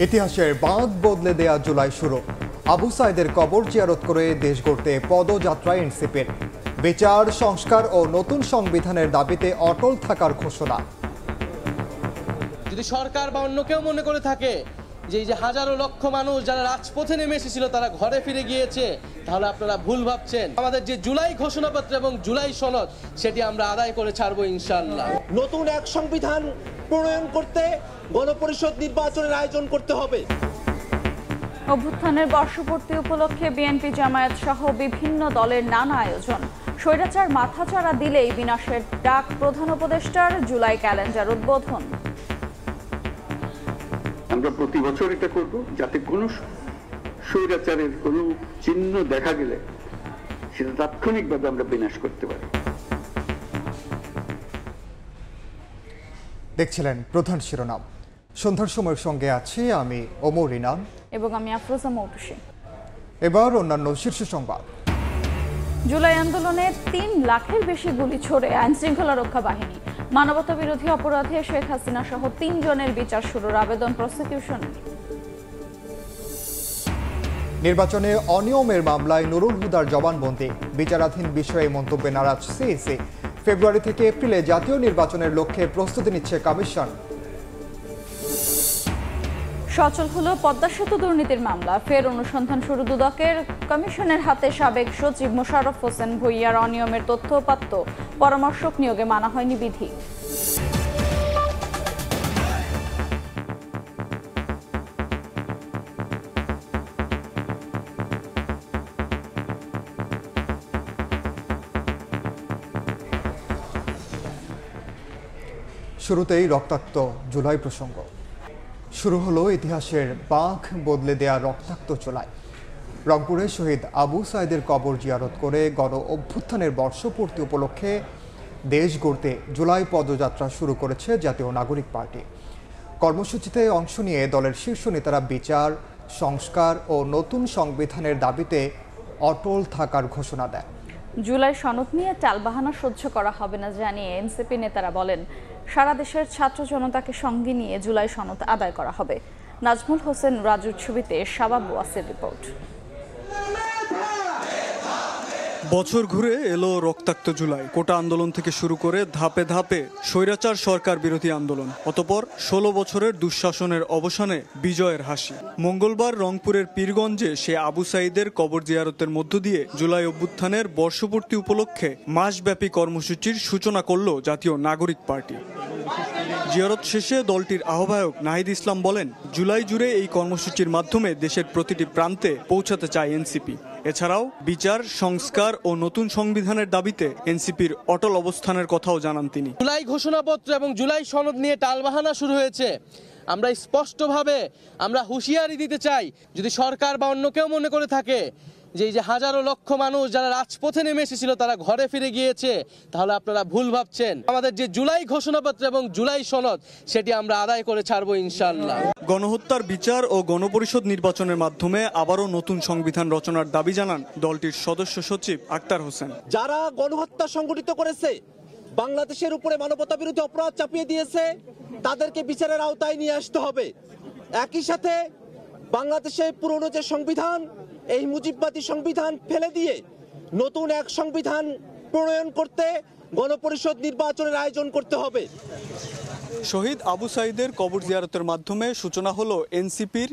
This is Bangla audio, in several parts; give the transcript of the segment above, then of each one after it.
ইতিহাসের বাঁধ বদলে দেয়া জুলাই শুরু। আবু সাইদের কবর জিয়ারত করে দেশ গড়তে পদযাত্রা এনসিপির। বিচার, সংস্কার ও নতুন সংবিধানের দাবিতে অটল থাকার ঘোষণা। যদি সরকার বা অন্য কেউ মনে করে থাকে যে এই যে হাজারো লক্ষ মানুষ যারা রাজপথে নেমে এসেছিল তারা ঘরে ফিরে গিয়েছে, তাহলে আপনারা ভুল ভাবছেন। আমাদের যে জুলাই ঘোষণাপত্র এবং জুলাই সনদ, সেটি আমরা আদায় করে ছাড়বো ইনশাআল্লাহ। নতুন এক সংবিধান প্রণয়ন করতে গণপরিষদ নির্বাচনের আয়োজন করতে হবে। অভ্যুত্থানের বর্ষপূর্তি উপলক্ষে বিএনপি, জামায়াত সহ বিভিন্ন দলের নানা আয়োজন। স্বৈরাচার মাথাচাড়া দিলেই বিনাশের ডাক প্রধান উপদেষ্টার। জুলাই ক্যালেন্ডার উদ্বোধন। আমরা প্রতি বছর এটা করব, যাতে কোনো স্বৈরাচারের কোনো চিহ্ন দেখা গেলে সেটা তাৎক্ষণিকভাবে আমরা বিনাশ করতে পারি। দেখছিলেন প্রধান শিরোনাম। সন্ধ্যার সময়ের সঙ্গে আছি আমি ওমর ইনাম এবং আমি আফরোজা মৌটুসী। এবার অন্যান্য শীর্ষ সংবাদ। জুলাই আন্দোলনে ৩ লাখের বেশি গুলি ছোড়ে আইন শৃঙ্খলা রক্ষা বাহিনী। মানবতা বিরোধী অপরাধে শেখ হাসিনা সহ ৩ জনের বিচার শুরুর আবেদন প্রসিকিউশন। নির্বাচনে অনিয়মের মামলায় নুরুল হুদার জবানবন্দি। বিচারাধীন বিষয়ে মন্তব্যে নারাজ সিইসি। ফেব্রুয়ারি থেকে এপ্রিলে জাতীয় নির্বাচনের লক্ষ্যে প্রস্তুতি নিচ্ছে কমিশন। সচল হলো পদ্মা সেতু দুর্নীতির মামলা। ফের অনুসন্ধান শুরু দুদকের। কমিশনের হাতে সাবেক সচিব মোশাররফ হোসেন ভূঁইয়ার অনিয়মের তথ্যপাত্য। পরামর্শক নিয়োগে মানা হয়নি বিধি। শুরুতেই রক্তাক্ত জুলাই প্রসঙ্গ। শুরু হলো ইতিহাসের বাঁক বদলে দেয়া রক্তাক্ত জুলাই। রংপুরে শহীদ আবু সাইদের কবর জিয়ারত করে গণ অভ্যুত্থানের বর্ষপূর্তি উপলক্ষে দেশ গড়তে জুলাই পদযাত্রা শুরু করেছে জাতীয় নাগরিক পার্টি। কর্মসূচিতে অংশ নিয়ে দলের শীর্ষ নেতারা বিচার, সংস্কার ও নতুন সংবিধানের দাবিতে অটল থাকার ঘোষণা দেয়। জুলাই সনদ নিয়ে টালবাহানা সহ্য করা হবে না জানিয়ে এনসিপি নেতারা বলেন, সারা দেশের ছাত্র জনতাকে সঙ্গে নিয়ে জুলাই সনদ আদায় করা হবে। নাজমুল হোসেন রাজুর ছবিতে শাবাব ওয়াসির রিপোর্ট। বছর ঘুরে এলো রক্তাক্ত জুলাই। কোটা আন্দোলন থেকে শুরু করে ধাপে ধাপে স্বৈরাচার সরকার বিরোধী আন্দোলন, অতঃপর 16 বছরের দুঃশাসনের অবসানে বিজয়ের হাসি। মঙ্গলবার রংপুরের পীরগঞ্জে সে আবু সাইদের কবর জিয়ারতের মধ্য দিয়ে জুলাই অভ্যুত্থানের বর্ষপূর্তি উপলক্ষে মাসব্যাপী কর্মসূচির সূচনা করল জাতীয় নাগরিক পার্টি। জিয়ারত শেষে দলটির আহ্বায়ক নাহিদ ইসলাম বলেন, জুলাই জুড়ে এই কর্মসূচির মাধ্যমে দেশের প্রতিটি প্রান্তে পৌঁছাতে চায় এনসিপি। এছাড়াও বিচার, সংস্কার ও নতুন সংবিধানের দাবিতে এনসিপির অটল অবস্থানের কথাও জানান তিনি। জুলাই ঘোষণাপত্র এবং জুলাই সনদ নিয়ে টালবাহানা শুরু হয়েছে। আমরা স্পষ্টভাবে হুঁশিয়ারি দিতে চাই, যদি সরকার বা অন্য কেউ মনে করে থাকে যে এই যে হাজারো লক্ষ মানুষ যারা রাজপথে নেমে এসেছিল তারা ঘরে ফিরে গিয়েছে, তাহলে আপনারা ভুল ভাবছেন। আমাদের যে জুলাই ঘোষণাপত্র এবং জুলাই সনদ, সেটি আমরা আদায় করে ছাড়বো ইনশাআল্লাহ। গণহত্যার বিচার ও গণপরিষদ নির্বাচনের মাধ্যমে আবারও নতুন সংবিধান রচনার দাবি জানান দলটির সদস্য সচিব আক্তার হোসেন। যারা গণহত্যা সংগঠিত করেছে, বাংলাদেশের উপরে মানবতা বিরোধী অপরাধ চাপিয়ে দিয়েছে, তাদেরকে বিচারের আওতায় নিয়ে আসতে হবে। একই সাথে বাংলাদেশের পুরনো যে সংবিধান, এই মুজিববাদী সংবিধান ফেলে দিয়ে নতুন এক সংবিধান প্রণয়ন করতে গণপরিষদ নির্বাচনের আয়োজন করতে হবে। শহীদ আবু সাইদের কবর জিয়ারতের মাধ্যমে সূচনা হলো এনসিপির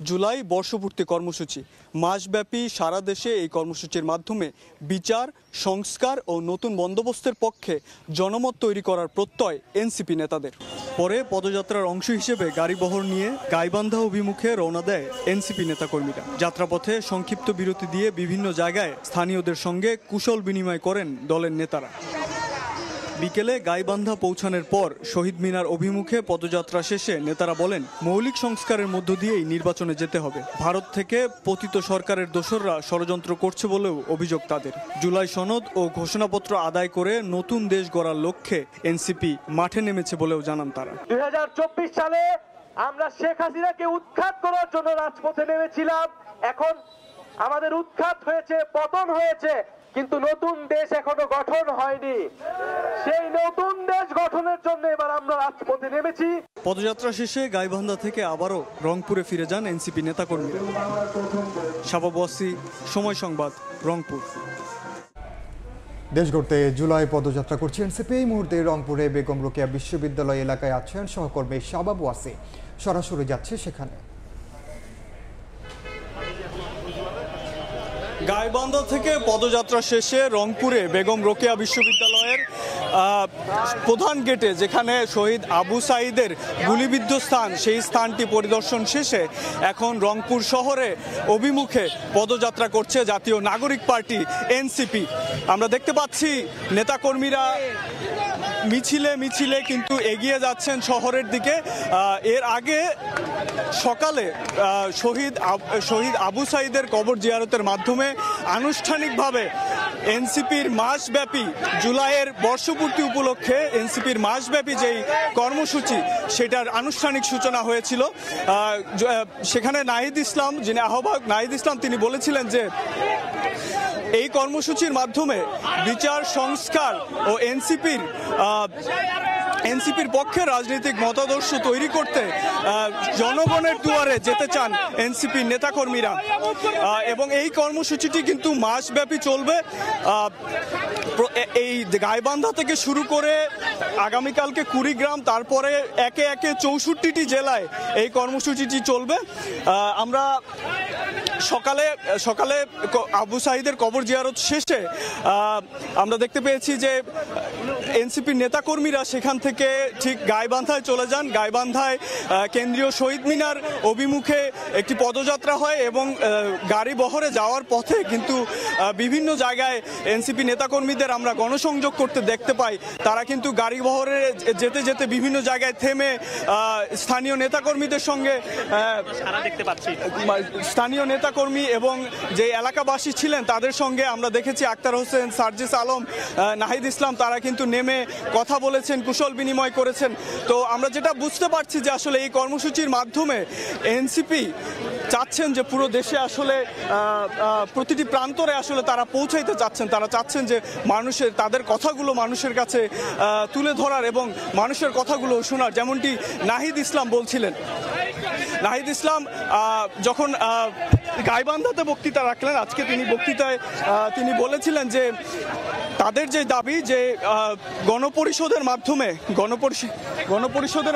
জুলাই বর্ষপূর্তি কর্মসূচি। মাসব্যাপী সারা দেশে এই কর্মসূচির মাধ্যমে বিচার, সংস্কার ও নতুন বন্দোবস্তের পক্ষে জনমত তৈরি করার প্রত্যয় এনসিপি নেতাদের। পরে পদযাত্রার অংশ হিসেবে গাড়িবহর নিয়ে গাইবান্ধা অভিমুখে রওনা দেয় এনসিপি নেতাকর্মীরা। যাত্রাপথে সংক্ষিপ্ত বিরতি দিয়ে বিভিন্ন জায়গায় স্থানীয়দের সঙ্গে কুশল বিনিময় করেন দলের নেতারা। বিকেলে গাইবান্ধা পৌঁছানোর পর শহীদ মিনার অভিমুখে পদযাত্রা শেষে নেতারা বলেন, মৌলিক সংস্কারের মধ্য দিয়েই নির্বাচনে যেতে হবে। ভারত থেকে পতিত সরকারের দোসররা ষড়যন্ত্র করছে বলেও অভিযোগ তাদের। জুলাই সনদ ও ঘোষণাপত্র আদায় করে নতুন দেশ গড়ার লক্ষ্যে এনসিপি মাঠে নেমেছে বলেও জানান তারা। 2024 সালে আমরা শেখ হাসিনাকে উৎখাত করার জন্য রাজপথে নেমেছিলাম। এখন আমাদের উৎখাত হয়েছে, পতন হয়েছে। কিন্তু নতুন দেশ এখনো গঠন হয়নি। সেই নতুন দেশ গঠনের জন্য এবার আমরা রাজপথে নেমেছি। পদযাত্রা শেষে গাইবান্ধা থেকে আবারও রংপুরে ফিরে যান এনসিপি নেতাকর্মীরা। শাবাব ওয়াসি, সময় সংবাদ, রংপুর। দেশ গড়তে জুলাই পদযাত্রা করছে এনসিপি। এই মুহূর্তে রংপুরে বেগম রোকেয়া বিশ্ববিদ্যালয় এলাকায় আছেন সহকর্মী শাবাব ওয়াসি, সরাসরি যাচ্ছে সেখানে। গাইবান্ধা থেকে পদযাত্রা শেষে রংপুরে বেগম রোকেয়া বিশ্ববিদ্যালয়ের প্রধান গেটে, যেখানে শহীদ আবু সাঈদের গুলিবিদ্ধ স্থান, সেই স্থানটি পরিদর্শন শেষে এখন রংপুর শহরে অভিমুখে পদযাত্রা করছে জাতীয় নাগরিক পার্টি এনসিপি। আমরা দেখতে পাচ্ছি নেতাকর্মীরা মিছিলে মিছিলে কিন্তু এগিয়ে যাচ্ছেন শহরের দিকে। এর আগে সকালে শহীদ আবু সাঈদের কবর জিয়ারতের মাধ্যমে আনুষ্ঠানিকভাবে এনসিপির মাসব্যাপী জুলাইয়ের বর্ষপূর্তি উপলক্ষে এনসিপির মাসব্যাপী যেই কর্মসূচি, সেটার আনুষ্ঠানিক সূচনা হয়েছিল। সেখানে নাহিদ ইসলাম, যিনি আহ্বায়ক নাহিদ ইসলাম, তিনি বলেছিলেন যে এই কর্মসূচির মাধ্যমে বিচার সংস্কার ও এনসিপির পক্ষে রাজনৈতিক মতাদর্শ তৈরি করতে জনগণের দুয়ারে যেতে চান এনসিপির নেতাকর্মীরা। এবং এই কর্মসূচিটি কিন্তু মাসব্যাপী চলবে। এই গাইবান্ধা থেকে শুরু করে আগামীকালকে কুড়িগ্রাম, তারপরে একে একে 64টি জেলায় এই কর্মসূচিটি চলবে। আমরা সকালে আবু সাঈদের কবর জিয়ারত শেষে আমরা দেখতে পেয়েছি যে এনসিপির নেতাকর্মীরা সেখান থেকে ঠিক গাইবান্ধায় চলে যান। গাইবান্ধায় কেন্দ্রীয় শহীদ মিনার অভিমুখে একটি পদযাত্রা হয় এবং গাড়ি বহরে যাওয়ার পথে কিন্তু বিভিন্ন জায়গায় এনসিপি নেতাকর্মীদের আমরা গণসংযোগ করতে দেখতে পাই। তারা কিন্তু গাড়ি বহরে যেতে যেতে বিভিন্ন জায়গায় থেমে স্থানীয় নেতাকর্মীদের সঙ্গে স্থানীয় নেতাকর্মী এবং যে এলাকাবাসী ছিলেন তাদের সঙ্গে আমরা দেখেছি আক্তার হোসেন, সার্জিস আলম, নাহিদ ইসলাম, তারা কিন্তু নেমে কথা বলেছেন, কুশল বিনিময় করেছেন। তো আমরা যেটা বুঝতে পারছি যে আসলে এই কর্মসূচির মাধ্যমে এনসিপি চাচ্ছেন যে পুরো দেশে আসলে প্রতিটি প্রান্তরে আসলে তারা পৌঁছাইতে চাচ্ছেন। তারা চাচ্ছেন যে তাদের কথাগুলো মানুষের কাছে তুলে ধরার এবং মানুষের কথাগুলো শোনার। যেমনটি নাহিদ ইসলাম বলছিলেন। নাহিদ ইসলাম যখন গাইবান্ধাতে বক্তৃতা রাখলেন আজকে, বক্তৃতায় তিনি বলেছিলেন যে তাদের যে দাবি, যে গণপরিষদের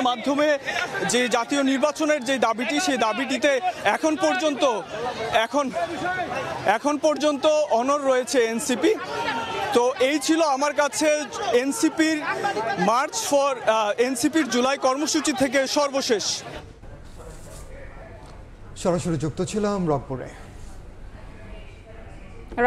মাধ্যমে যে জাতীয় নির্বাচনের যে দাবিটি, সেই দাবিটিতে এখন পর্যন্ত অনড় রয়েছে এনসিপি। তো এই ছিল আমার কাছে এনসিপির জুলাই কর্মসূচি থেকে সর্বশেষ। সরাসরি যুক্ত ছিলাম রংপুরে।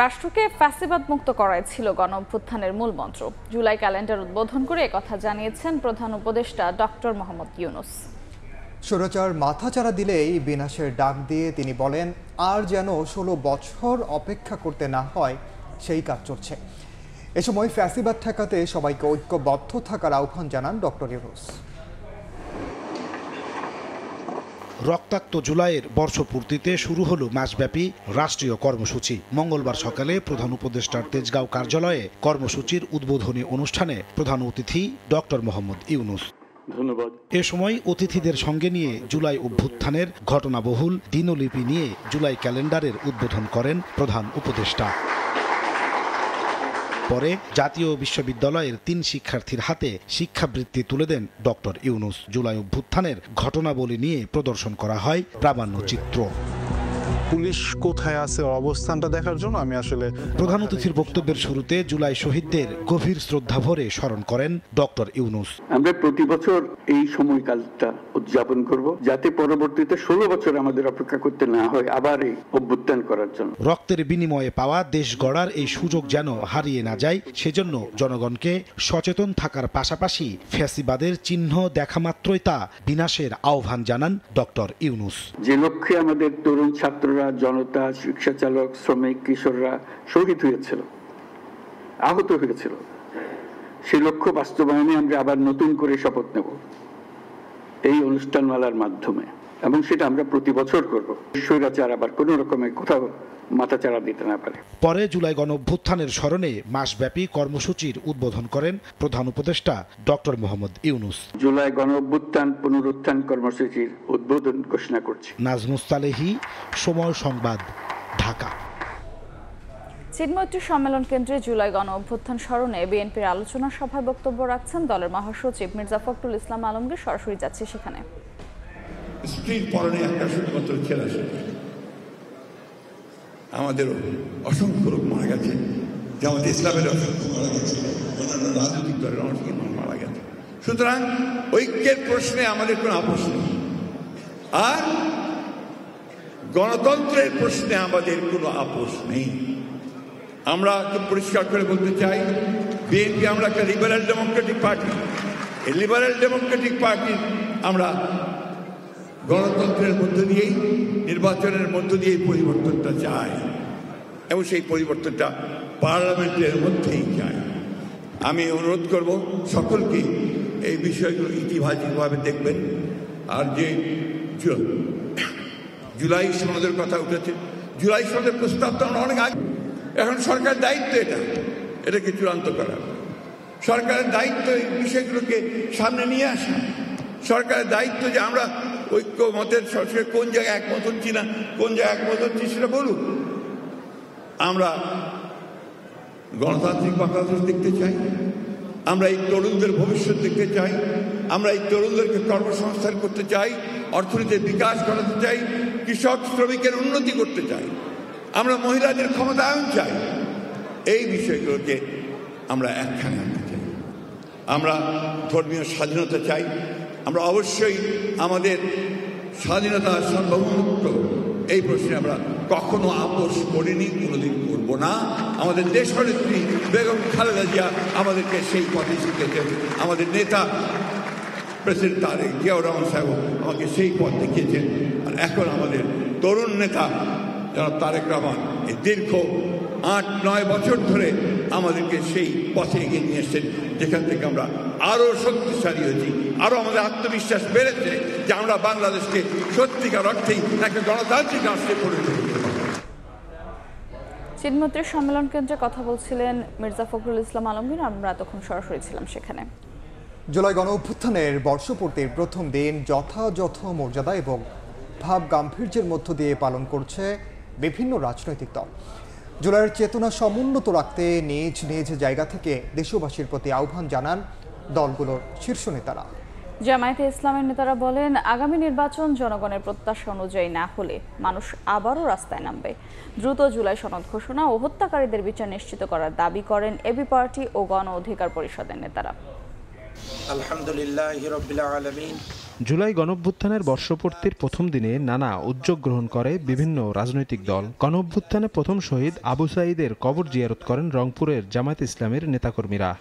রাষ্ট্রকে ফ্যাসিবাদ মুক্ত করাই ছিল গণ অভ্যুত্থানের মূল মন্ত্র। জুলাই ক্যালেন্ডার উদ্বোধন করে একথা জানিয়েছেন প্রধান উপদেষ্টা ডক্টর মোহাম্মদ ইউনূস। স্বৈরাচার মাথাচাড়া দিলেই বিনাশের ডাক দিয়ে তিনি বলেন, আর যেন 16 বছর অপেক্ষা করতে না হয় সেই কাজ চলছে। এ সময় ফ্যাসিবাদ ঠেকাতে সবাইকে ঐক্যবদ্ধ থাকার আহ্বান জানান ডক্টর ইউনূস। রক্তাক্ত জুলাইয়ের বর্ষপূর্তিতে শুরু হলো মাসব্যাপী রাষ্ট্রীয় কর্মসূচি। মঙ্গলবার সকালে প্রধান উপদেষ্টার তেজগাঁও কার্যালয়ে কর্মসূচির উদ্বোধনী অনুষ্ঠানে প্রধান অতিথি ডক্টর মোহাম্মদ ইউনূস। ধন্যবাদ। এ সময় অতিথিদের সঙ্গে নিয়ে জুলাই অভ্যুত্থানের ঘটনাবহুল দিনলিপি নিয়ে জুলাই ক্যালেন্ডারের উদ্বোধন করেন প্রধান উপদেষ্টা। পরে জাতীয় বিশ্ববিদ্যালয়ের 3 শিক্ষার্থীর হাতে শিক্ষাবৃত্তি তুলে দেন ডক্টর ইউনূস। জুলাই অভ্যুত্থানের ঘটনাবলী নিয়ে প্রদর্শন করা হয় প্রামাণ্যচিত্র। পুলিশ কোথায় আছে অবস্থানটা দেখার জন্য আমি আসলে প্রধান অতিথির বক্তব্যের শুরুতে জুলাই শহীদদের গভীর শ্রদ্ধা ভরে স্মরণ করেন ডক্টর ইউনূস। আমরা প্রতি বছর এই সময়কালটা উদযাপন করব, যাতে পরবর্তীতে 16 বছর আমাদের অপেক্ষা করতে না হয় আবার এই অভ্যুত্থান করার জন্য। রক্তের বিনিময়ে পাওয়া দেশ গড়ার এই সুযোগ যেন হারিয়ে না যায়, সেজন্য জনগণকে সচেতন থাকার পাশাপাশি ফ্যাসিবাদের চিহ্ন দেখা মাত্রই তা বিনাশের আহ্বান জানান ডক্টর ইউনূস। যে লক্ষ্যে আমাদের তরুণ ছাত্ররা, জনতা, রিক্সা চালক, শ্রমিক, কিশোররা শহীদ হয়েছিল, আহত হয়েছিল, সেই লক্ষ্য বাস্তবায়নে আমরা আবার নতুন করে শপথ নেব এই অনুষ্ঠানমালার মাধ্যমে। এবং সেটা আমরা প্রতি বছর করব। স্বৈরাচার আবার কোনো রকমের কোথাও মাথাচাড়া দিতে না পারে। পরে জুলাই গণঅভ্যুত্থানের স্মরণে মাসব্যাপী কর্মসূচির উদ্বোধন করেন প্রধান উপদেষ্টা ডক্টর মোহাম্মদ ইউনূস। জুলাই গণঅভ্যুত্থান পুনরুত্থান কর্মসূচির উদ্বোধন ঘোষণা করছি। নাজমুস তালেহী, সময় সংবাদ, ঢাকা। চিন্ময়ত্রী সম্মেলন কেন্দ্রে জুলাই গণ অভ্যুত্থান স্মরণে বিএনপির আলোচনা সভায় বক্তব্য রাখছেন দলের মহাসচিব মির্জা ফখরুল ইসলাম আলমগীর। সরাসরি যাচ্ছে সেখানে। স্ত্রীর পরনে একটা শুধুমাত্র ছেঁড়া শাড়ি, আমাদেরও অসংখ্য লোক মারা গেছে, যেমন ইসলামের অসংখ্য মারা গেছে, অন্যান্য রাজনৈতিক দলের অনেক মারা গেছে। সুতরাং ঐক্যের প্রশ্নে আমাদের কোনো আপোষ নেই, আর গণতন্ত্রের প্রশ্নে আমাদের কোনো আপোষ নেই। আমরা খুব পরিষ্কার করে বলতে চাই, বিএনপি আমরা একটা লিবারেল ডেমোক্রেটিক পার্টি। এই লিবারেল ডেমোক্রেটিক পার্টি আমরা গণতন্ত্রের মধ্য দিয়েই, নির্বাচনের মধ্য দিয়েই পরিবর্তনটা চাই, এবং সেই পরিবর্তনটা পার্লামেন্টের মধ্যেই চাই। আমি অনুরোধ করব সকলকে এই বিষয়গুলো ইতিবাচকভাবে দেখবেন। আর যে জুলাই সনদের কথা উঠেছে, জুলাই সনদের প্রস্তাব তো আমরা অনেক আগে, এখন সরকারের দায়িত্ব এটাকে চূড়ান্ত করা। সরকারের দায়িত্ব এই বিষয়গুলোকে সামনে নিয়ে আসা। সরকারের দায়িত্ব যে আমরা ঐক্য মতের সরকার কোন জায়গায় একমত হচ্ছি না, কোন জায়গায় একমত হচ্ছি সেটা বলুক। আমরা গণতান্ত্রিক বাংলাদেশ দেখতে চাই, আমরা এই তরুণদের ভবিষ্যৎ দেখতে চাই, আমরা এই তরুণদেরকে কর্মসংস্থান করতে চাই, অর্থনীতির বিকাশ করাতে চাই, কৃষক শ্রমিকের উন্নতি করতে চাই, আমরা মহিলাদের ক্ষমতায়ন চাই। এই বিষয়গুলোকে আমরা একখানে আনতে চাই। আমরা ধর্মীয় স্বাধীনতা চাই। আমরা অবশ্যই আমাদের স্বাধীনতা সার্বভৌমত্ব এই প্রশ্নে আমরা কখনো আপোষ করিনি, কোনোদিন করব না। আমাদের দেশনেত্রী বেগম খালেদা জিয়া আমাদেরকে সেই পথে শিখিয়েছেন। আমাদের নেতা প্রেসিডেন্ট তারেক জিয়াউর রহমান সাহেব আমাকে সেই পথ দেখিয়েছেন। আর এখন আমাদের তরুণ নেতা যারা তারেক রহমান এই দীর্ঘ ৮-৯ বছর ধরে আমাদেরকে সেই পথে এগিয়ে নিয়ে এসছেন, যেখান থেকে আমরা আরও শক্তিশালী হয়েছি, আরও আমাদের আত্মবিশ্বাস বেড়েছে যে আমরা বাংলাদেশকে সত্যিকার অর্থেই একটা গণতান্ত্রিক রাষ্ট্রে পরিণত করতে পারব। চিন্ময়ত্রী সম্মেলন কেন্দ্রে কথা বলছিলেন মির্জা ফখরুল ইসলাম আলমগীর। আমরা তখন সরাসরি ছিলাম সেখানে। জুলাই গণ অভ্যুত্থানের বর্ষপূর্তির প্রথম দিন যথাযথ মর্যাদা এবং ভাব গাম্ভীর্যের মধ্য দিয়ে পালন করছে বিভিন্ন রাজনৈতিক দল। জুলাইয়ের চেতনা সমুন্নত রাখতে নিজ নিজ জায়গা থেকে দেশবাসীর প্রতি আহ্বান জানান দলগুলোর শীর্ষ নেতারা। জামায়াতে ইসলামের নেতারা বলেন, আগামী নির্বাচন জনগণের প্রত্যাশা অনুযায়ী না হলে মানুষ আবারও রাস্তায় নামবে। দ্রুত জুলাই সনদ ঘোষণা ও হত্যাকারীদের বিচার নিশ্চিত করার দাবি করেন এবি পার্টি ও গণ অধিকার পরিষদের নেতারা। আলহামদুলিল্লাহি রাব্বিল আলামিন। জুলাই গণঅভ্যুত্থানের বর্ষপূর্তির প্রথম দিনে নানা উদ্যোগ গ্রহণ করে বিভিন্ন রাজনৈতিক দল। গণঅভ্যুত্থানে প্রথম শহীদ আবু সাঈদের কবর জিয়ারত করেন রংপুরের জামায়াত ইসলামের নেতাকর্মীরা।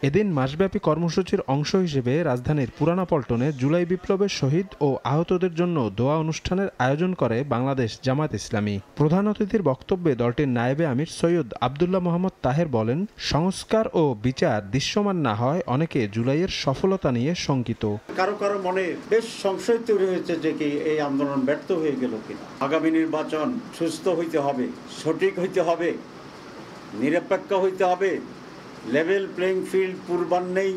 এদিন মাসব্যাপী কর্মসূচির অংশ হিসেবে রাজধানীর পুরানা পল্টনে জুলাই বিপ্লবের শহীদ ও আহতদের জন্য দোয়া অনুষ্ঠানের আয়োজন করে বাংলাদেশ জামায়াত ইসলামী। প্রধান অতিথির বক্তব্যে দলটির নায়েবে আমির সৈয়দ আব্দুল্লাহ মোহাম্মদ তাহের বলেন, সংস্কার ও বিচার দৃশ্যমান না হয় অনেকে জুলাইয়ের সফলতা নিয়ে শঙ্কিত। কারো কারো মনে বেশ সংশয় তৈরি হয়েছে যে কি এই আন্দোলন ব্যর্থ হয়ে গেল কিনা। আগামী নির্বাচন সুস্থ হইতে হবে, সঠিক হইতে হবে, নিরপেক্ষ হইতে হবে, লেভেল প্লেইং ফিল্ড পূর্বান্নেই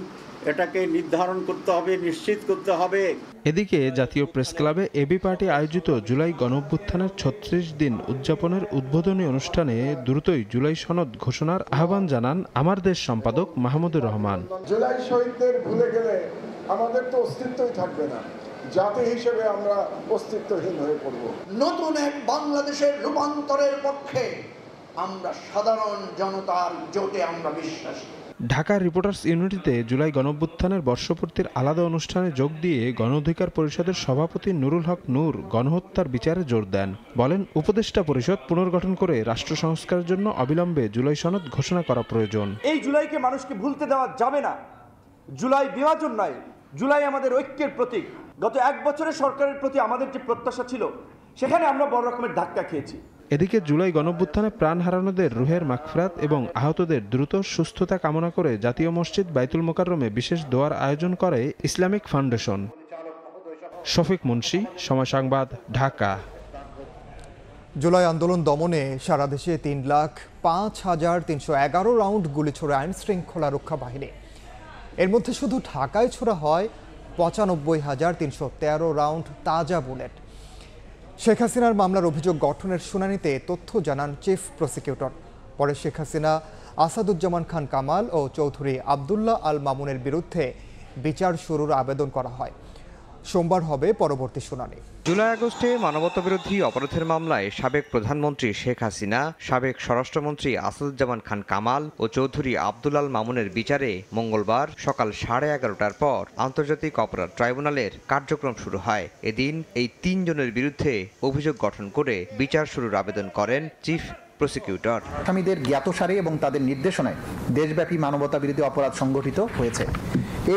এটাকে নির্ধারণ করতে হবে, নিশ্চিত করতে হবে। এদিকে জাতীয় প্রেস ক্লাবে এবি পার্টি আয়োজিত জুলাই গণঅভ্যুত্থানের ৩৬ দিন উদযাপনের উদ্বোধনী অনুষ্ঠানে দ্রুতই জুলাই সনদ ঘোষণার আহ্বান জানান আমার দেশ সম্পাদক মাহমুদুর রহমান। জুলাই শহীদদের ভুলে গেলে আমাদের তো অস্তিত্বই থাকবে না, জাতি হিসেবে আমরা অস্তিত্বহীন হয়ে পড়ব। নতুন এক বাংলাদেশের রূপান্তরের পক্ষে আমরা সাধারণ জনতার জোটে আমরা বিশ্বাসী। ঢাকা রিপোর্টার্স ইউনিটিতে জুলাই গণঅভ্যুত্থানের বর্ষপূর্তির আলাদা অনুষ্ঠানে যোগ দিয়ে গণ অধিকার পরিষদের সভাপতি নুরুল হক নূর গণহত্যার বিচারে জোর দেন। বলেন, উপদেষ্টা পরিষদ পুনর্গঠন করে রাষ্ট্র সংস্কারের জন্য অবিলম্বে জুলাই সনদ ঘোষণা করা প্রয়োজন। এই জুলাইকে মানুষকে ভুলতে দেওয়া যাবে না। জুলাই বিভাজন নয়, জুলাই আমাদের ঐক্যের প্রতীক। গত 1 বছরের সরকারের প্রতি আমাদের যে প্রত্যাশা ছিল, সেখানে আমরা বড় রকমের ধাক্কা খেয়েছি। এদিকে জুলাই গণঅভ্যুত্থানে প্রাণ হারানোদের রুহের মাগফিরাত এবং আহতদের দ্রুত সুস্থতা কামনা করে জাতীয় মসজিদ বাইতুল মোকাররমে বিশেষ দোয়ার আয়োজন করে ইসলামিক ফাউন্ডেশন। শফিক মুন্সি, সময় সংবাদ, ঢাকা। জুলাই আন্দোলন দমনে সারা দেশে ৩,০৫,৩১১ রাউন্ড গুলি ছোড়ে আইন শৃঙ্খলা রক্ষা বাহিনী। এর মধ্যে শুধু ঢাকায় ছোড়া হয় ৯৫,৩১৩ রাউন্ড তাজা বুলেট। শেখ হাসিনার মামলার অভিযোগ গঠনের শুনানিতে তথ্য জানান চিফ প্রসিকিউটর। পরে শেখ হাসিনা, আসাদুজ্জামান খান কামাল ও চৌধুরী আবদুল্লাহ আল মামুনের বিরুদ্ধে বিচার শুরুর আবেদন করা হয়। সোমবার হবে পরবর্তী শুনানি। জুলাই আগস্টে মানবতাবিরোধী অপরাধের মামলায় সাবেক প্রধানমন্ত্রী শেখ হাসিনা, সাবেক স্বরাষ্ট্রমন্ত্রী আসাদুজ্জামান খান কামাল ও চৌধুরী আবদুল আল মামুনের বিচারে মঙ্গলবার সকাল 11:30টার পর আন্তর্জাতিক অপরাধ ট্রাইব্যুনালের কার্যক্রম শুরু হয়। এদিন এই 3 জনের বিরুদ্ধে অভিযোগ গঠন করে বিচার শুরুর আবেদন করেন চিফ প্রসিকিউটর। আসামিদের জ্ঞাতসারে এবং তাদের নির্দেশনায় দেশব্যাপী মানবতাবিরোধী অপরাধ সংগঠিত হয়েছে।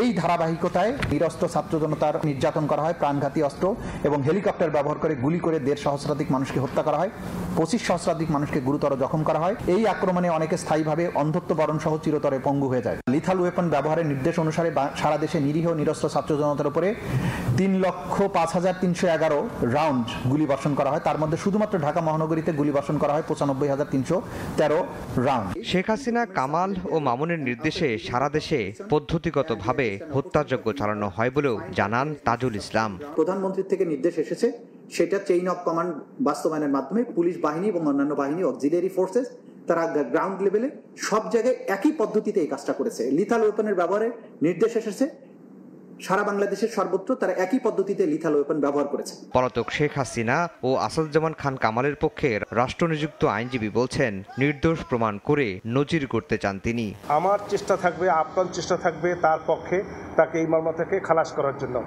এই ধারাবাহিকতায় নিরস্ত্র ছাত্র জনতার নির্যাতন করা হয়, প্রাণঘাতী অস্ত্র এবং হেলিকপ্টার ব্যবহার করে গুলি করে 1.5 সহস্রাধিক মানুষকে হত্যা করা হয়, 25 সহস্রাধিক মানুষকে গুরুতর জখম করা হয়। এই আক্রমণে অনেকে স্থায়ীভাবে অন্ধত্ব বরণ সহ চিরতরে পঙ্গু হয়ে যায়। লিথাল ওয়েপন ব্যবহারের নির্দেশ অনুসারে সারা দেশে নিরীহ নিরস্ত্র ছাত্র জনতার উপরে ৩,০৫,৩১১ রাউন্ড গুলি বর্ষণ করা হয়। তার মধ্যে শুধুমাত্র ঢাকা মহানগরীতে গুলি বর্ষণ করা হয় ৯৫,৩১৩ রাউন্ড। শেখ হাসিনা, কামাল ও মামুনের নির্দেশে সারা দেশে পদ্ধতিগতভাবে হত্যাযজ্ঞ চালানো হয় বলেও জানান তাজুল ইসলাম। প্রধানমন্ত্রীর থেকে নির্দেশ এসেছে, সেটা চেইন অফ কমান্ড বাস্তবায়নের মাধ্যমে পুলিশ বাহিনী এবং অন্যান্য বাহিনী, অক্সিলিয়ারি ফোর্সেস, তারা গ্রাউন্ড লেভেলে সব জায়গায় একই পদ্ধতিতে এই কাজটা করেছে। লিথাল ওয়েপনের ব্যবহারের নির্দেশ এসেছে, সারা বাংলাদেশের সর্বত্র তারা একই পদ্ধতিতে লিথাল ওয়েপন ব্যবহার করেছে। পলাতক শেখ হাসিনা ও আসাদুজ্জামান খান কামালের পক্ষে রাষ্ট্রনিযুক্ত আইনজীবী বলছেন, নির্দোষ প্রমাণ করে নজির করতে চান তিনি। আমার চেষ্টা থাকবে, আপ্রাণ চেষ্টা থাকবে তার পক্ষে তাকে এই মামলা থেকে খালাস করার জন্য।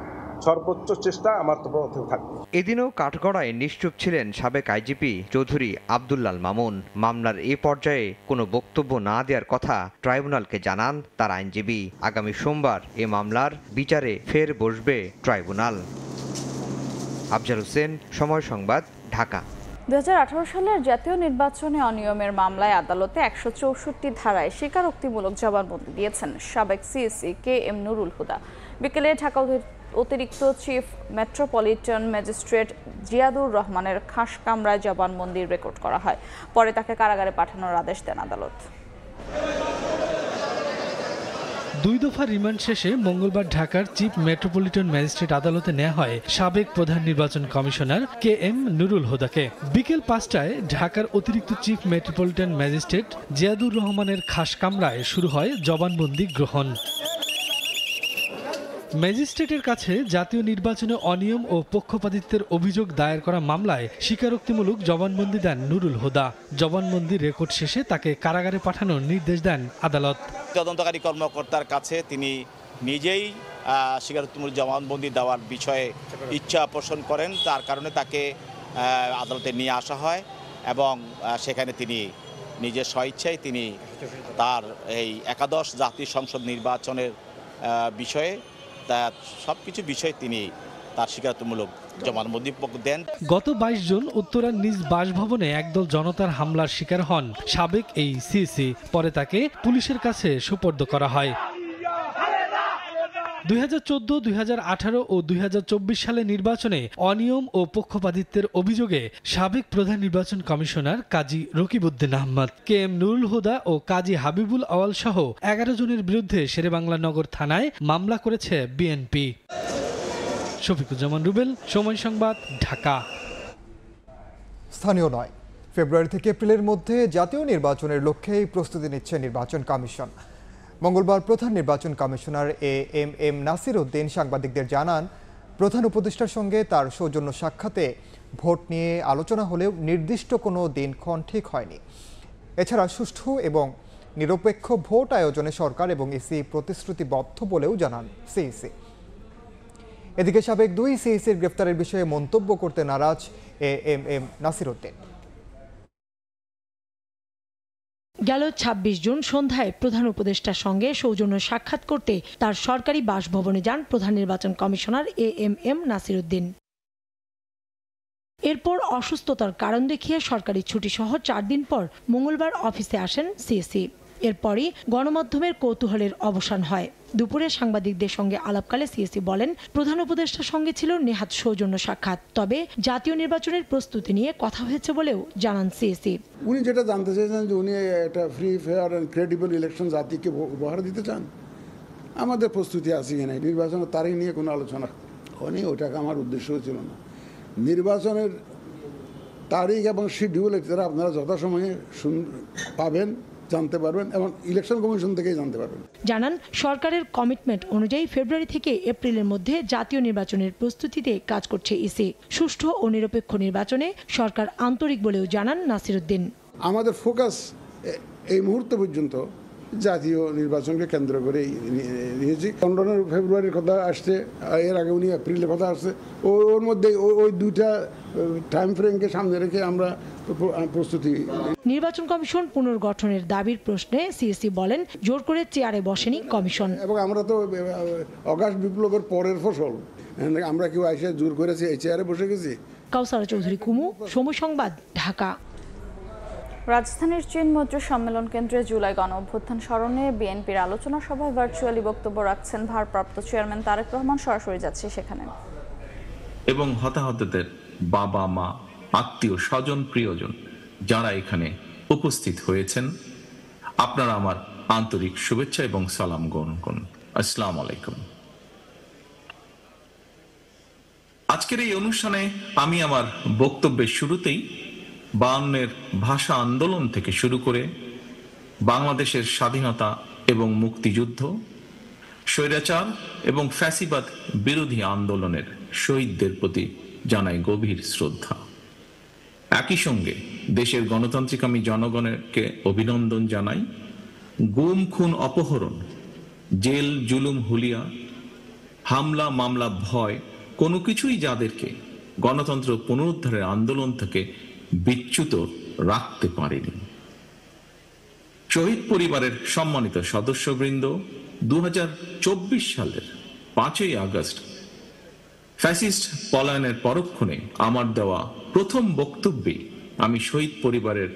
সর্বোচ্চ চেষ্টা আমার তরফে থাকবে। এদিনও কাঠগড়ায় নিশ্চুপ ছিলেন সাবেক আইজিপি চৌধুরী আবদুল্লাহ আল মামুন। মামলার এ পর্যায়ে কোনো বক্তব্য না দেওয়ার কথা ট্রাইব্যুনালকে জানান তার আইনজীবী। আগামী সোমবার এ মামলার বিচারে ফের বসবে ট্রাইব্যুনাল। আফজাল হোসেন, সময় সংবাদ, ঢাকা। 2018 সালের জাতীয় নির্বাচনে অনিয়মের মামলায় আদালতে 164 ধারায় স্বীকারোক্তিমূলক জবানবন্দি দিয়েছেন সাবেক সিএসি KM নুরুল হুদা। বিকেলে ঢাকা অতিরিক্ত চিফ মেট্রোপলিটন ম্যাজিস্ট্রেট জিয়াদুর রহমানের খাস কামরায় জবানবন্দি রেকর্ড করা হয়। পরে তাকে কারাগারে পাঠানোর আদেশ দেন আদালত। 2 দফা রিমান্ড শেষে মঙ্গলবার ঢাকার চিফ মেট্রোপলিটন ম্যাজিস্ট্রেট আদালতে নেওয়া হয় সাবেক প্রধান নির্বাচন কমিশনার KM নুরুল হুদাকে। বিকেল 5টায় ঢাকার অতিরিক্ত চিফ মেট্রোপলিটন ম্যাজিস্ট্রেট জিয়াদুর রহমানের খাস কামরায় শুরু হয় জবানবন্দি গ্রহণ। ম্যাজিস্ট্রেটের কাছে জাতীয় নির্বাচনে অনিয়ম ও পক্ষপাতিত্বের অভিযোগ দায়ের করা মামলায় স্বীকারোক্তিমূলক জবানবন্দি দেন নুরুল হুদা। জবানবন্দি রেকর্ড শেষে তাকে কারাগারে পাঠানোর নির্দেশ দেন আদালত। তদন্তকারী কর্মকর্তার কাছে তিনি নিজেই স্বীকারোক্তিমূলক জবানবন্দি দেওয়ার বিষয়ে ইচ্ছা পোষণ করেন, তার কারণে তাকে আদালতে নিয়ে আসা হয় এবং সেখানে তিনি নিজের স্বইচ্ছায় তিনি তার এই একাদশ জাতীয় সংসদ নির্বাচনের বিষয়ে তার সবকিছু বিষয়ে তিনি তার স্বীকারোক্তিমূলক জবানবন্দি দেন। গত 22 জুন উত্তরার নিজ বাসভবনে একদল জনতার হামলার শিকার হন সাবেক এই সিসি। পরে তাকে পুলিশের কাছে সুপর্দ করা হয়। 2014, 2018 ও 2024 সালে নির্বাচনে অনিয়ম ও পক্ষপাতিত্বের অভিযোগে সাবেক প্রধান নির্বাচন কমিশনার কাজী রকিবউদ্দিন আহমদ, KM নুরুল হুদা ও কাজী হাবিবুল আওয়াল সহ 11 জনের বিরুদ্ধে শেরেবাংলা নগর থানায় মামলা করেছে বিএনপি। শফিকুজ্জামান রুবেল, সময় সংবাদ, ঢাকা। স্থানীয় নয়, ফেব্রুয়ারি থেকে এপ্রিলের মধ্যে জাতীয় নির্বাচনের লক্ষ্যেই প্রস্তুতি নিচ্ছে নির্বাচন কমিশন। মঙ্গলবার প্রধান নির্বাচন কমিশনার AM নাসির উদ্দিন সাংবাদিকদের জানান, প্রধান উপদেষ্টার সঙ্গে তার সৌজন্য সাক্ষাতে ভোট নিয়ে আলোচনা হলেও নির্দিষ্ট কোনো দিনক্ষণ ঠিক হয়নি। এছাড়া সুষ্ঠু এবং নিরপেক্ষ ভোট আয়োজনে সরকার এবং ইসি প্রতিশ্রুতিবদ্ধ বলেও জানান সিইসি। এদিকে সাবেক 2 সিইসির গ্রেফতারের বিষয়ে মন্তব্য করতে নারাজ AM নাসির উদ্দিন। গেল 26 জুন সন্ধ্যায় প্রধান উপদেষ্টার সঙ্গে সৌজন্য সাক্ষাৎ করতে তার সরকারি বাসভবনে যান প্রধান নির্বাচন কমিশনার AM নাসির উদ্দিন। এরপর অসুস্থতার কারণ দেখিয়ে সরকারি ছুটি সহ 4 দিন পর মঙ্গলবার অফিসে আসেন সিইসি। এরপরই গণমাধ্যমের কৌতূহলের অবসান হয়। দুপুরে সাংবাদিকদের সঙ্গে আলাপকালে সিএসি বলেন, প্রধান উপদেষ্টার সঙ্গে ছিল নেহাত সৌজন্য সাক্ষাৎ, তবে জাতীয় নির্বাচনের প্রস্তুতি নিয়ে কথা হয়েছে বলেও জানান সিএসি। উনি যেটা জানতে চেয়েছেন যে উনি একটা free fair and credible election জাতিকে উপহার দিতে চান, আমাদের প্রস্তুতি আছে কি নাই, নির্বাচনের তারিখ নিয়ে কোনো আলোচনা হয়নি, ওটাকে আমার উদ্দেশ্য ছিল না। নির্বাচনের তারিখ এবং শিডিউল এছাড়া আপনারা যথাসময়ে পাবেন, জানতে পারবেন এবং ইলেকশন কমিশন থেকেই জানতে পারবেন। জানান, সরকারের কমিটমেন্ট অনুযায়ী ফেব্রুয়ারি থেকে এপ্রিলের মধ্যে জাতীয় নির্বাচনের প্রস্তুতিতে কাজ করছে ইসি। সুষ্ঠু ও নিরপেক্ষ নির্বাচনে সরকার আন্তরিক বলেও জানান নাসিরউদ্দিন। আমাদের ফোকাস এই মুহূর্ত পর্যন্ত জাতীয় নির্বাচনকে কেন্দ্র করে নিয়েছি। লন্ডনের ফেব্রুয়ারির কথা আসছে, এর আগে উনি এপ্রিলের কথা আসছে, ওর মধ্যে ওই দুইটা টাইম ফ্রেমকে সামনে রেখে আমরা প্রস্তুতি। নির্বাচন কমিশন পুনর্গঠনের দাবির প্রশ্নে সিএসি বলেন, জোর করে চেয়ারে বসেনি কমিশন। এবং আমরা তো অগাস্ট বিপ্লবের পরের ফসল, আমরা কেউ এসে জোর করেছি এই চেয়ারে বসে গেছি। কাউসারা চৌধুরী কুমু, সময় সংবাদ, ঢাকা। রাজধানীর চীন মৈত্রী সম্মেলন কেন্দ্রে জুলাই গণ অভ্যুত্থান স্মরণে বিএনপির আলোচনা সভায় ভার্চুয়ালি বক্তব্য রাখছেন ভারপ্রাপ্ত চেয়ারম্যান তারেক রহমান। সরাসরি যাচ্ছে সেখানে। এবং হতাহতদের বাবা মা, আত্মীয় স্বজন, প্রিয়জন যারা এখানে উপস্থিত হয়েছেন, আপনারা আমার আন্তরিক শুভেচ্ছা এবং সালাম গ্রহণ করুন। আসসালামু আলাইকুম। আজকের এই অনুষ্ঠানে আমি আমার বক্তব্যের শুরুতেই 52-এর ভাষা আন্দোলন থেকে শুরু করে বাংলাদেশের স্বাধীনতা এবং মুক্তিযুদ্ধ, স্বৈরাচার এবং ফ্যাসিবাদ বিরোধী আন্দোলনের শহীদদের প্রতি জানাই গভীর শ্রদ্ধা। একই সঙ্গে দেশের গণতান্ত্রিকামী জনগণকে অভিনন্দন জানাই। গুম, খুন, অপহরণ, জেল, জুলুম, হুলিয়া, হামলা, মামলা, ভয় কোনো কিছুই যাদেরকে গণতন্ত্র পুনরুদ্ধারের আন্দোলন থেকে বিচ্যুত রাখতে পারেনি। শহীদ পরিবারের সম্মানিত সদস্যবৃন্দ, 2024 সালের 5ই আগস্ট ফ্যাসিস্ট পলায়নের পরক্ষণে আমার দেওয়া প্রথম বক্তব্যে আমি শহীদ পরিবারের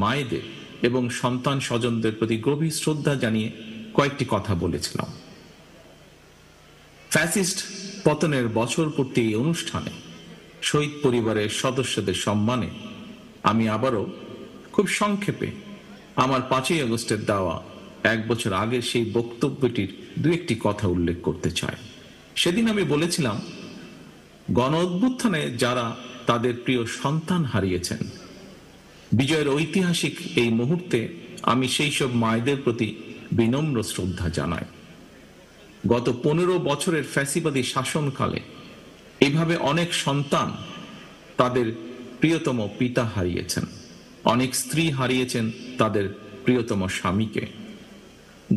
মায়েদের এবং সন্তান স্বজনদের প্রতি গভীর শ্রদ্ধা জানিয়ে কয়েকটি কথা বলেছিলাম। ফ্যাসিস্ট পতনের বছর পূর্তি এই অনুষ্ঠানে শহীদ পরিবারের সদস্যদের সম্মানে আমি আবারও খুব সংক্ষেপে আমার 5ই আগস্টের দেওয়া 1 বছর আগের সেই বক্তব্যটির দু একটি কথা উল্লেখ করতে চাই। সেদিন আমি বলেছিলাম, গণ অভ্যুত্থানে যারা তাদের প্রিয় সন্তান হারিয়েছেন, বিজয়ের ঐতিহাসিক এই মুহূর্তে আমি সেই সব মায়েদের প্রতি বিনম্র শ্রদ্ধা জানাই। গত 15 বছরের ফ্যাসিবাদী শাসনকালে এইভাবে অনেক সন্তান তাদের প্রিয়তম পিতা হারিয়েছেন, অনেক স্ত্রী হারিয়েছেন তাদের প্রিয়তম স্বামীকে।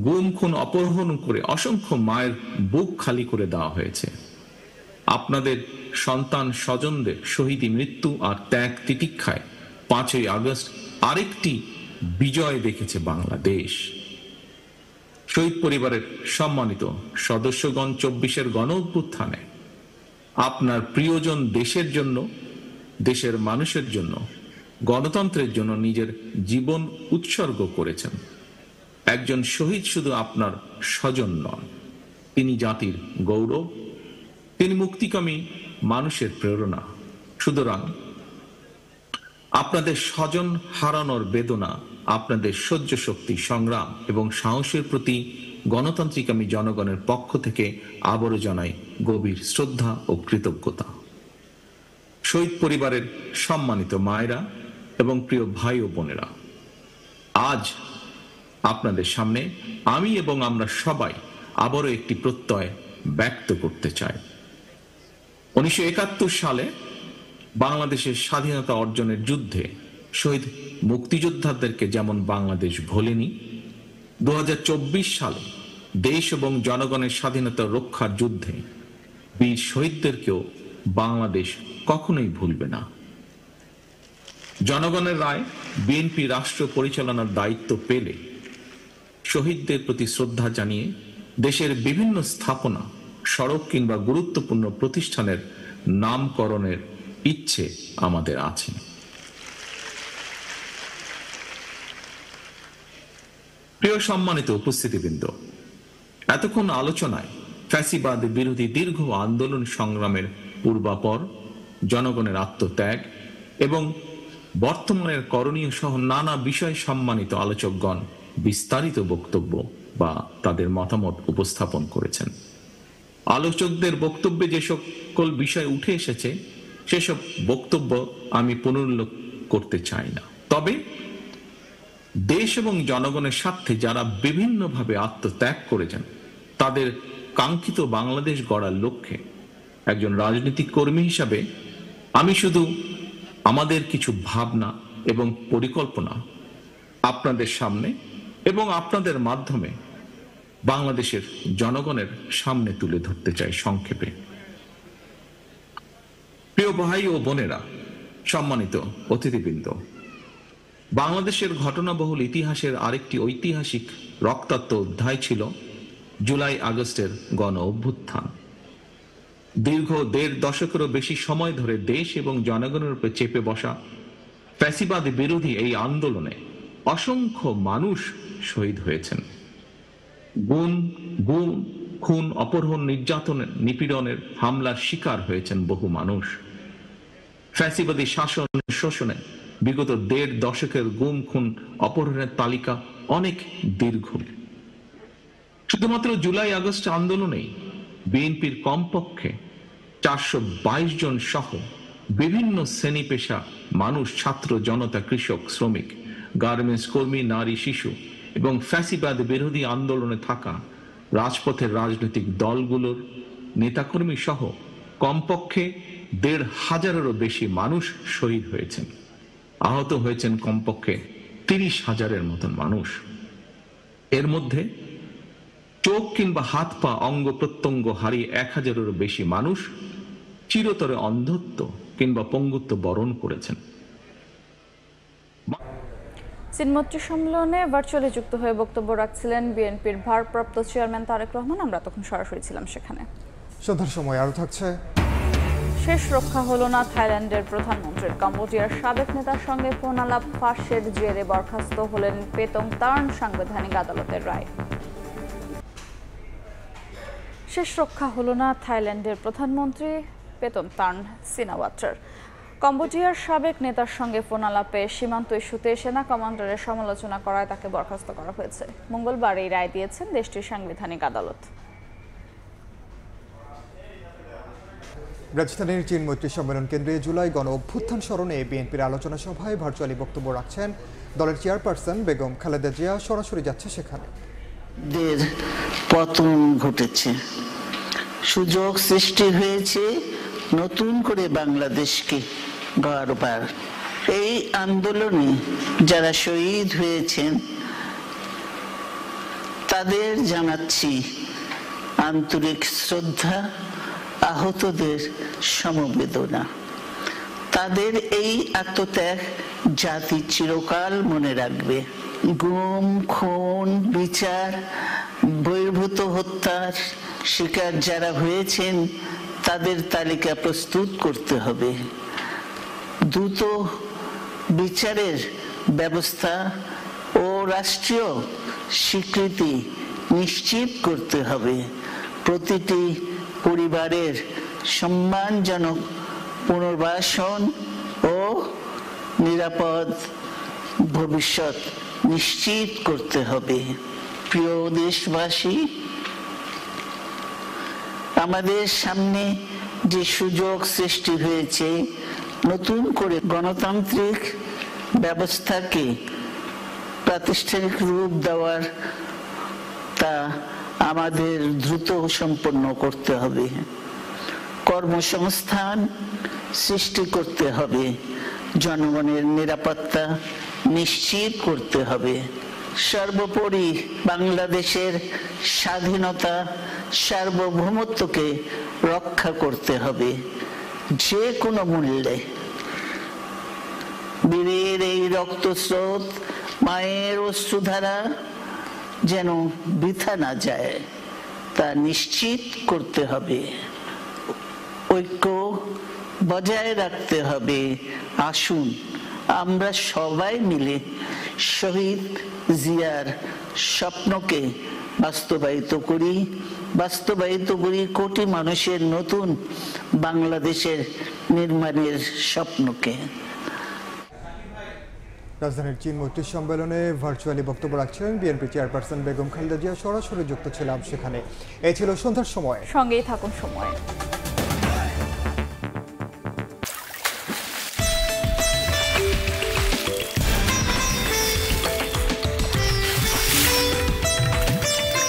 গুম, খুন, অপহরণ করে অসংখ্য মায়ের বুক খালি করে দেওয়া হয়েছে। আপনাদের সন্তান স্বজনদের শহীদি মৃত্যু আর ত্যাগ তিতিক্ষায় 5ই আগস্ট আরেকটি বিজয় দেখেছে বাংলাদেশ। শহীদ পরিবারের সম্মানিত সদস্যগণ, 24-এর গণ অভ্যুত্থানে আপনার প্রিয়জন দেশের জন্য, দেশের মানুষের জন্য, গণতন্ত্রের জন্য নিজের জীবন উৎসর্গ করেছেন। একজন শহীদ শুধু আপনার স্বজন নন, তিনি জাতির গৌরব, তিনি মুক্তিকামী মানুষের প্রেরণা। সুতরাং আপনাদের স্বজন হারানোর বেদনা, আপনাদের সহ্য শক্তি, সংগ্রাম এবং সাহসের প্রতি গণতান্ত্রিকামী জনগণের পক্ষ থেকে আবারও জানাই গভীর শ্রদ্ধা ও কৃতজ্ঞতা। শহীদ পরিবারের সম্মানিত মায়েরা এবং প্রিয় ভাই ও বোনেরা, আজ আপনাদের সামনে আমি এবং আমরা সবাই আবারও একটি প্রত্যয় ব্যক্ত করতে চাই। 1971 সালে বাংলাদেশের স্বাধীনতা অর্জনের যুদ্ধে শহীদ মুক্তিযোদ্ধাদেরকে যেমন বাংলাদেশ ভোলেনি, 2024 সালে দেশ এবং জনগণের স্বাধীনতা রক্ষার যুদ্ধে বীর শহীদদেরকেও বাংলাদেশ কখনোই ভুলবে না। জনগণের রায় বিএনপি রাষ্ট্র পরিচালনার দায়িত্ব পেলে শহীদদের প্রতি শ্রদ্ধা জানিয়ে দেশের বিভিন্ন স্থাপনা, সড়ক কিংবা গুরুত্বপূর্ণ প্রতিষ্ঠানের নামকরণের ইচ্ছে আমাদের আছে। প্রিয় সম্মানিত উপস্থিতিবৃন্দ, এতক্ষণ আলোচনায় ফ্যাসিবাদ বিরোধী দীর্ঘ আন্দোলন সংগ্রামের পূর্বাপর, জনগণের আত্মত্যাগ এবং বর্তমানের করণীয় সহ নানা বিষয় সম্মানিত আলোচকগণ বিস্তারিত বক্তব্য বা তাদের মতামত উপস্থাপন করেছেন। আলোচকদের বক্তব্যে যে সকল বিষয় উঠে এসেছে সেসব বক্তব্য আমি পুনরুল্লেখ করতে চাই না। তবে দেশ এবং জনগণের স্বার্থে যারা বিভিন্নভাবে আত্মত্যাগ করেছেন তাদের কাঙ্ক্ষিত বাংলাদেশ গড়ার লক্ষ্যে একজন রাজনৈতিক কর্মী হিসাবে আমি শুধু আমাদের কিছু ভাবনা এবং পরিকল্পনা আপনাদের সামনে এবং আপনাদের মাধ্যমে বাংলাদেশের জনগণের সামনে তুলে ধরতে চাই সংক্ষেপে। প্রিয় ভাই ও বোনেরা, সম্মানিত অতিথিবৃন্দ, বাংলাদেশের ঘটনাবহুল ইতিহাসের আরেকটি ঐতিহাসিক রক্তাক্ত অধ্যায় ছিল জুলাই আগস্টের গণ অভ্যুত্থান। দীর্ঘ ১.৫ দশকেরও বেশি সময় ধরে দেশ এবং জনগণের উপর চেপে বসা ফ্যাসিবাদ বিরোধী এই আন্দোলনে অসংখ্য মানুষ শহীদ হয়েছেন। গুম, খুন, অপহরণ, নির্যাতনের, নিপীড়নের হামলার শিকার হয়েছেন বহু মানুষ। ফ্যাসিবাদী শাসন শোষণে বিগত ১.৫ দশকের গুম, খুন, অপহরণের তালিকা অনেক দীর্ঘ। শুধুমাত্র জুলাই আগস্ট আন্দোলনেই বিএনপির কমপক্ষে ৪২২ জন সহ বিভিন্ন শ্রেণী পেশা মানুষ, ছাত্র জনতা, কৃষক, শ্রমিক, গার্মেন্টস কর্মী, নারী, শিশু এবং ফ্যাসিবাদ বিরোধী আন্দোলনে থাকা রাজপথের রাজনৈতিক দলগুলোর নেতাকর্মী সহ কমপক্ষে ১৫০০-এরও বেশি মানুষ শহীদ হয়েছেন। আহত হয়েছেন কমপক্ষে ৩০,০০০-এর মতন মানুষ। এর মধ্যে চোখ কিংবা হাত পা অঙ্গ প্রত্যঙ্গ হারিয়ে ১,০০০-এরও বেশি মানুষ চিরতরে অন্ধত্ব কিংবা পঙ্গুত্ব বরণ করেছেন। সিনমৈত্রী সম্মেলনে ভার্চুয়ালি যুক্ত হয়ে বক্তব্য রাখছিলেন বিএনপির ভারপ্রাপ্ত চেয়ারম্যান তারেক রহমান। আমরা তখন সরাসরি ছিলাম সেখানে। সন্ধ্যার সময় আরো থাকছে। শেষ রক্ষা হলো না থাইল্যান্ডের প্রধানমন্ত্রীর। কম্বোডিয়ার সাবেক নেতার সঙ্গে ফোন আলাপ ফাঁসের জেরে বরখাস্ত হলেন পেতং তার্ন, সাংবিধানিক আদালতের রায়। শেষ রক্ষা হলো না থাইল্যান্ডের প্রধানমন্ত্রী পেতং তার্ন সিনাওয়াত্রার। কম্বোডিয়ার সাবেক নেতার সঙ্গে ফোন আলাপে সীমান্ত ইস্যুতে সেনা কমান্ডারের সমালোচনা করায় তাকে বরখাস্ত করা হয়েছে। মঙ্গলবার এই রায় দিয়েছেন দেশটির সাংবিধানিক আদালত। রাজধানীর চিনমৈত্রী সম্মেলন কেন্দ্রে জুলাই গণ অভ্যুত্থান স্মরণে বিএনপির আলোচনা সভায় ভার্চুয়ালি বক্তব্য রাখছেন দলের চেয়ারপারসন বেগম খালেদা জিয়া। সরাসরি যাচ্ছে সেখানে। পতন ঘটেছে, সুযোগ সৃষ্টি হয়েছে নতুন করে বাংলাদেশকে গড়বার। এই আন্দোলনে যারা শহীদ হয়েছেন তাদের জানাচ্ছি আন্তরিক শ্রদ্ধা, আহতদের সমবেদনা। তাদের এই আত্মত্যাগ জাতি চিরকাল মনে রাখবে। গুম, খুন, বিচার বহির্ভূত হত্যার শিকার যারা হয়েছেন তাদের তালিকা প্রস্তুত করতে হবে। দ্রুত বিচারের ব্যবস্থা ও রাষ্ট্রীয় স্বীকৃতি নিশ্চিত করতে হবে। প্রতিটি পরিবারের সম্মানজনক পুনর্বাসন ও নিরাপদ ভবিষ্যৎ নিশ্চিত করতে হবে। প্রিয় দেশবাসী, আমাদের সামনে যে সুযোগ সৃষ্টি হয়েছে নতুন করে গণতান্ত্রিক ব্যবস্থাকে প্রাতিষ্ঠানিক রূপ দেওয়ার, তা আমাদের দ্রুত সম্পন্ন করতে হবে। কর্মসংস্থান সৃষ্টি করতে হবে, জনগণের নিরাপত্তা নিশ্চিত করতে হবে। সর্বোপরি বাংলাদেশের স্বাধীনতা, সার্বভৌমত্বকে রক্ষা করতে হবে যে কোনো মূল্যে। বীরের এই রক্তস্রোত, মায়ের অশ্রুধারা যেন বৃথা না যায় তা নিশ্চিত করতে হবে। ঐক্য বজায় রাখতে হবে। আসুন আমরা সবাই মিলে শহীদ জিয়ার স্বপ্নকে বাস্তবায়িত করি কোটি মানুষের নতুন বাংলাদেশের নির্মাণের স্বপ্নকে। রাজধানীর চীন মৈত্রী সম্মেলনে ভার্চুয়ালি বক্তব্য রাখছিলেন বিএনপি চেয়ারপারসন বেগম খালেদা জিয়া। সরাসরি যুক্ত ছিলাম সেখানে। এই ছিল সন্ধ্যার সময়, সঙ্গেই থাকুন সময়।